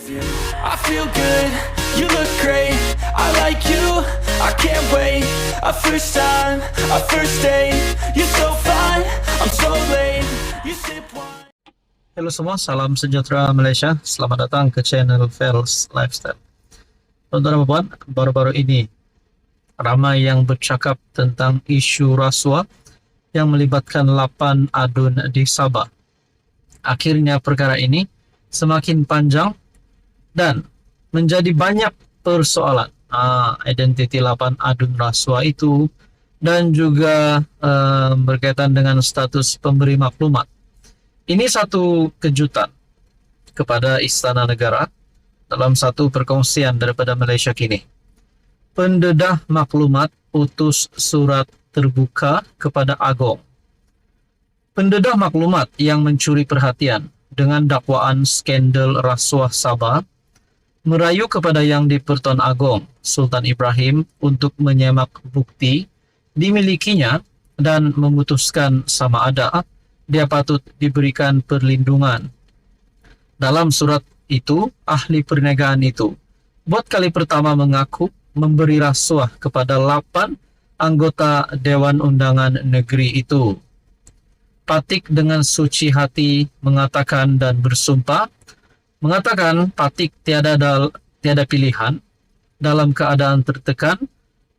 I feel good, you look great, I like you, I can't wait. A first time, a first date, you're so fine, I'm so late. You sip wine. Halo semua, salam sejahtera Malaysia. Selamat datang ke channel Fels Lifestyle. Tuan-tuan dan puan, baru-baru ini ramai yang bercakap tentang isu rasuah yang melibatkan 8 adun di Sabah. Akhirnya perkara ini semakin panjang dan menjadi banyak persoalan. Identiti 8 adun rasuah itu dan juga berkaitan dengan status pemberi maklumat. Ini satu kejutan kepada Istana Negara dalam satu perkongsian daripada Malaysia Kini. Pendedah maklumat utus surat terbuka kepada Agong. Pendedah maklumat yang mencuri perhatian dengan dakwaan skandal rasuah Sabah merayu kepada Yang di-Pertuan Agong Sultan Ibrahim untuk menyemak bukti dimilikinya dan memutuskan sama ada dia patut diberikan perlindungan. Dalam surat itu, ahli perniagaan itu buat kali pertama mengaku memberi rasuah kepada 8 anggota Dewan Undangan Negeri itu. Patik dengan suci hati mengatakan dan bersumpah, mengatakan Patik tiada pilihan dalam keadaan tertekan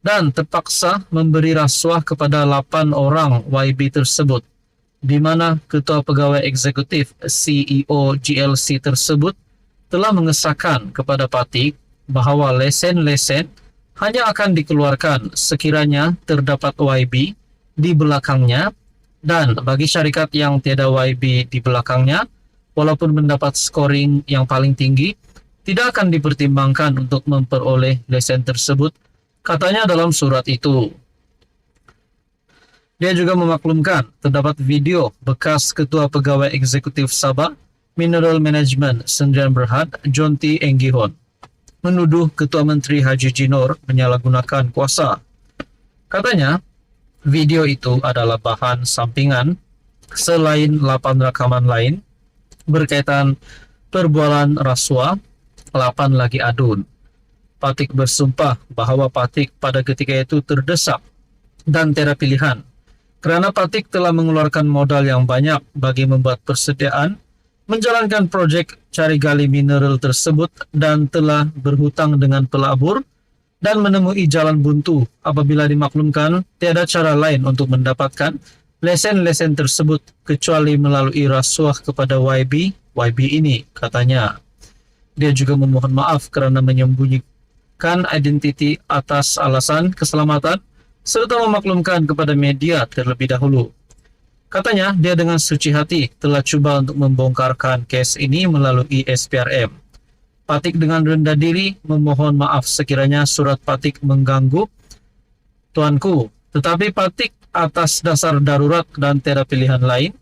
dan terpaksa memberi rasuah kepada 8 orang YB tersebut, di mana Ketua Pegawai Eksekutif CEO GLC tersebut telah mengesahkan kepada Patik bahawa lesen-lesen hanya akan dikeluarkan sekiranya terdapat YB di belakangnya, dan bagi syarikat yang tiada YB di belakangnya, walaupun mendapat scoring yang paling tinggi, tidak akan dipertimbangkan untuk memperoleh lesen tersebut, katanya dalam surat itu. Dia juga memaklumkan terdapat video bekas Ketua Pegawai Eksekutif Sabah Mineral Management Sdn Berhad John T. Enggihon menuduh Ketua Menteri Haji Jinor menyalahgunakan kuasa. Katanya, video itu adalah bahan sampingan selain 8 rakaman lain berkaitan perbualan rasuah 8 lagi adun. Patik bersumpah bahawa Patik pada ketika itu terdesak dan tiada pilihan kerana Patik telah mengeluarkan modal yang banyak bagi membuat persediaan menjalankan projek cari gali mineral tersebut dan telah berhutang dengan pelabur dan menemui jalan buntu apabila dimaklumkan tiada cara lain untuk mendapatkan lesen-lesen tersebut kecuali melalui rasuah kepada YB ini, katanya. Dia juga memohon maaf kerana menyembunyikan identiti atas alasan keselamatan serta memaklumkan kepada media terlebih dahulu. Katanya, dia dengan suci hati telah cuba untuk membongkarkan kes ini melalui SPRM. Patik dengan rendah diri memohon maaf sekiranya surat Patik mengganggu Tuanku, tetapi Patik atas dasar darurat dan tiada pilihan lain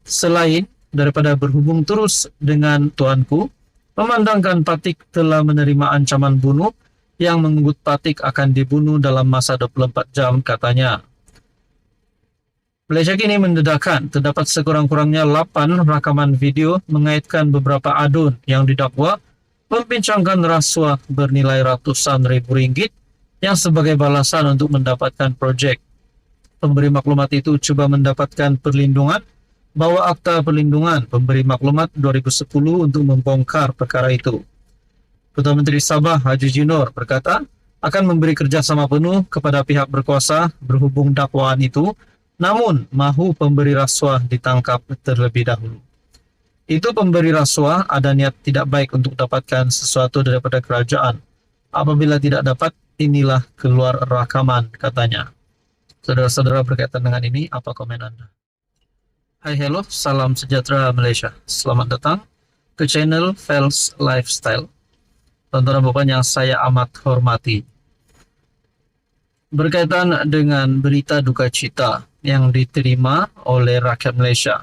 selain daripada berhubung terus dengan Tuanku, memandangkan Patik telah menerima ancaman bunuh yang menyebut Patik akan dibunuh dalam masa 24 jam, katanya. Malaysia Kini mendedahkan terdapat sekurang-kurangnya 8 rakaman video mengaitkan beberapa adun yang didakwa membincangkan rasuah bernilai ratusan ribu ringgit yang sebagai balasan untuk mendapatkan projek. Pemberi maklumat itu cuba mendapatkan perlindungan bawa Akta Perlindungan Pemberi Maklumat 2010 untuk membongkar perkara itu. Ketua Menteri Sabah Haji Jinor berkata akan memberi kerjasama penuh kepada pihak berkuasa berhubung dakwaan itu, namun mahu pemberi rasuah ditangkap terlebih dahulu. Itu pemberi rasuah ada niat tidak baik untuk dapatkan sesuatu daripada kerajaan. Apabila tidak dapat, inilah keluar rakaman, katanya. Saudara-saudara, berkaitan dengan ini, apa komen Anda? Hai, hello, salam sejahtera Malaysia. Selamat datang ke channel Fels Lifestyle. Tuan-tuan dan puan yang saya amat hormati. Berkaitan dengan berita duka cita yang diterima oleh rakyat Malaysia,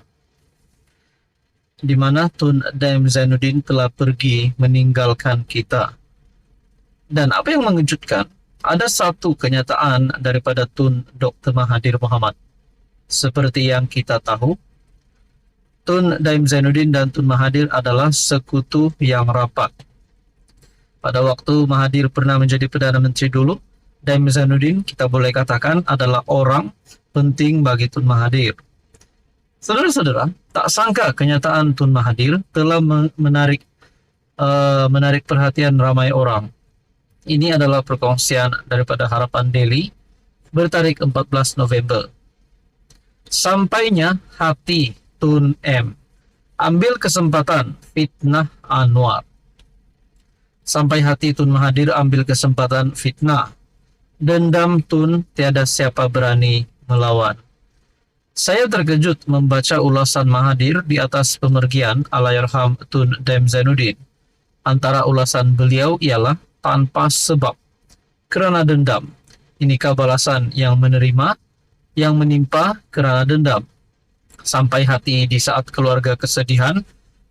di mana Tun Daim Zainuddin telah pergi meninggalkan kita. Dan apa yang mengejutkan, ada satu kenyataan daripada Tun Dr. Mahathir Mohamad. Seperti yang kita tahu, Tun Daim Zainuddin dan Tun Mahathir adalah sekutu yang rapat Pada waktu Mahathir pernah menjadi Perdana Menteri dulu, Dame Zainuddin kita boleh katakan adalah orang penting bagi Tun Mahathir. Saudara-saudara, tak sangka kenyataan Tun Mahathir telah menarik perhatian ramai orang. Ini adalah perkongsian daripada Harapan Daily bertarik 14 November. Sampainya hati Tun M. Ambil kesempatan fitnah Anwar. Sampai hati Tun Mahathir ambil kesempatan fitnah. Dendam Tun tiada siapa berani melawan. Saya terkejut membaca ulasan Mahathir di atas pemergian Allahyarham Tun Dame Zainuddin. Antara ulasan beliau ialah tanpa sebab, kerana dendam. Inikah balasan yang menerima, yang menimpa kerana dendam. Sampai hati di saat keluarga kesedihan,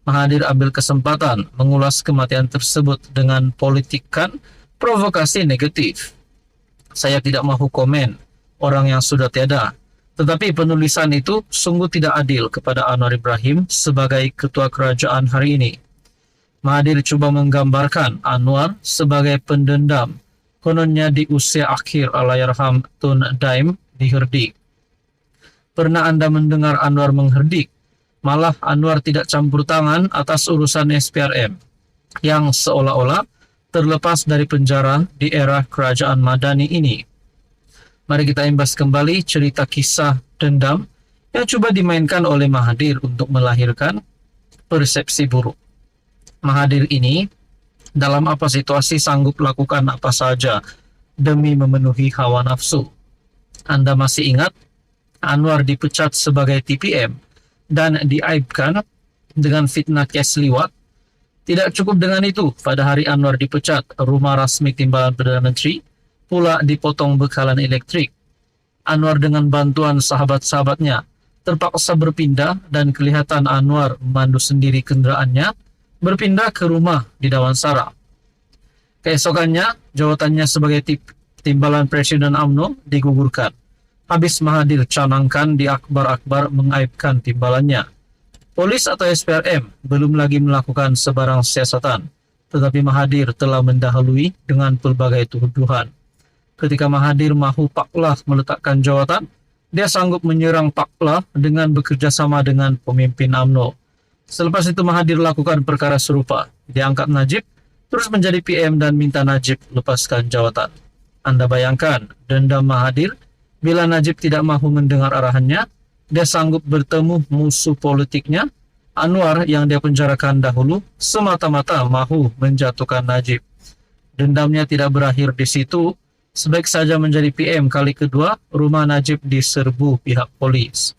Mahathir ambil kesempatan mengulas kematian tersebut dengan politikkan provokasi negatif. Saya tidak mahu komen orang yang sudah tiada, tetapi penulisan itu sungguh tidak adil kepada Anwar Ibrahim sebagai ketua kerajaan hari ini. Mahathir cuba menggambarkan Anwar sebagai pendendam, kononnya di usia akhir Allahyarham Tun Daim diherdik. Pernah Anda mendengar Anwar mengherdik? Malah Anwar tidak campur tangan atas urusan SPRM, yang seolah-olah terlepas dari penjara di era kerajaan Madani ini. Mari kita imbas kembali cerita kisah dendam yang coba dimainkan oleh Mahathir untuk melahirkan persepsi buruk. Mahathir ini dalam apa situasi sanggup lakukan apa saja demi memenuhi hawa nafsu. Anda masih ingat Anwar dipecat sebagai TPM dan diaibkan dengan fitnah kes liwat? Tidak cukup dengan itu, pada hari Anwar dipecat, rumah rasmi timbalan Perdana Menteri pula dipotong bekalan elektrik. Anwar dengan bantuan sahabat-sahabatnya terpaksa berpindah dan kelihatan Anwar memandu sendiri kendaraannya berpindah ke rumah di Damansara. Keesokannya, jawatannya sebagai timbalan Presiden UMNO digugurkan. Habis Mahathir canangkan di akbar-akbar mengaibkan timbalannya. Polis atau SPRM belum lagi melakukan sebarang siasatan, tetapi Mahathir telah mendahului dengan pelbagai tuduhan. Ketika Mahathir mahu Paklah meletakkan jawatan, dia sanggup menyerang Paklah dengan bekerja sama dengan pemimpin UMNO. Selepas itu Mahathir lakukan perkara serupa. Diangkat Najib, terus menjadi PM dan minta Najib lepaskan jawatan. Anda bayangkan dendam Mahathir bila Najib tidak mahu mendengar arahannya, dia sanggup bertemu musuh politiknya, Anwar yang dia penjarakan dahulu, semata-mata mahu menjatuhkan Najib. Dendamnya tidak berakhir di situ. Sebaik saja menjadi PM kali kedua, rumah Najib diserbu pihak polis.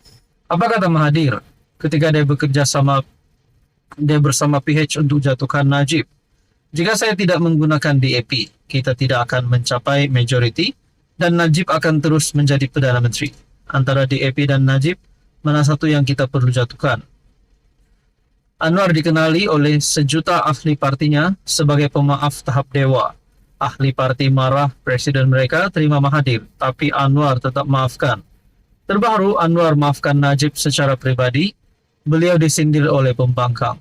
Apa kata Mahathir ketika dia bersama PH untuk jatuhkan Najib? Jika saya tidak menggunakan DAP, kita tidak akan mencapai majority dan Najib akan terus menjadi Perdana Menteri. Antara DAP dan Najib, mana satu yang kita perlu jatuhkan? Anwar dikenali oleh sejuta ahli partinya sebagai pemaaf tahap dewa. Ahli parti marah presiden mereka terima Mahathir, tapi Anwar tetap maafkan. Terbaru, Anwar maafkan Najib secara pribadi. Beliau disindir oleh pembangkang.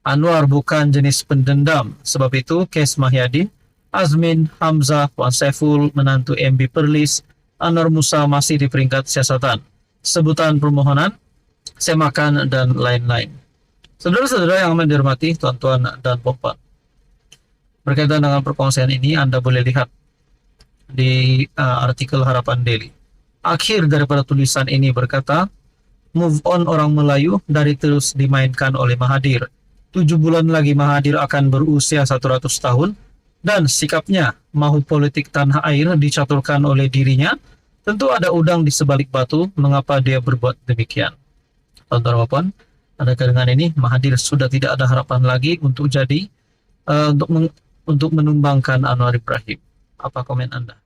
Anwar bukan jenis pendendam, sebab itu kes Mahyadin, Azmin, Hamzah, Wan Saiful, menantu MB Perlis, Anwar Musa masih di peringkat siasatan, sebutan permohonan, semakan, dan lain-lain. Saudara-saudara yang amat dihormati, tuan-tuan dan puan-puan, berkaitan dengan perkongsian ini, Anda boleh lihat di artikel Harapan Daily. Akhir daripada tulisan ini berkata, move on orang Melayu dari terus dimainkan oleh Mahathir. 7 bulan lagi Mahathir akan berusia 100 tahun dan sikapnya mahu politik tanah air dicaturkan oleh dirinya. Tentu ada udang di sebalik batu mengapa dia berbuat demikian. Tuan-tuan, adakah dengan ini Mahathir sudah tidak ada harapan lagi untuk jadi untuk menumbangkan Anwar Ibrahim? Apa komen Anda?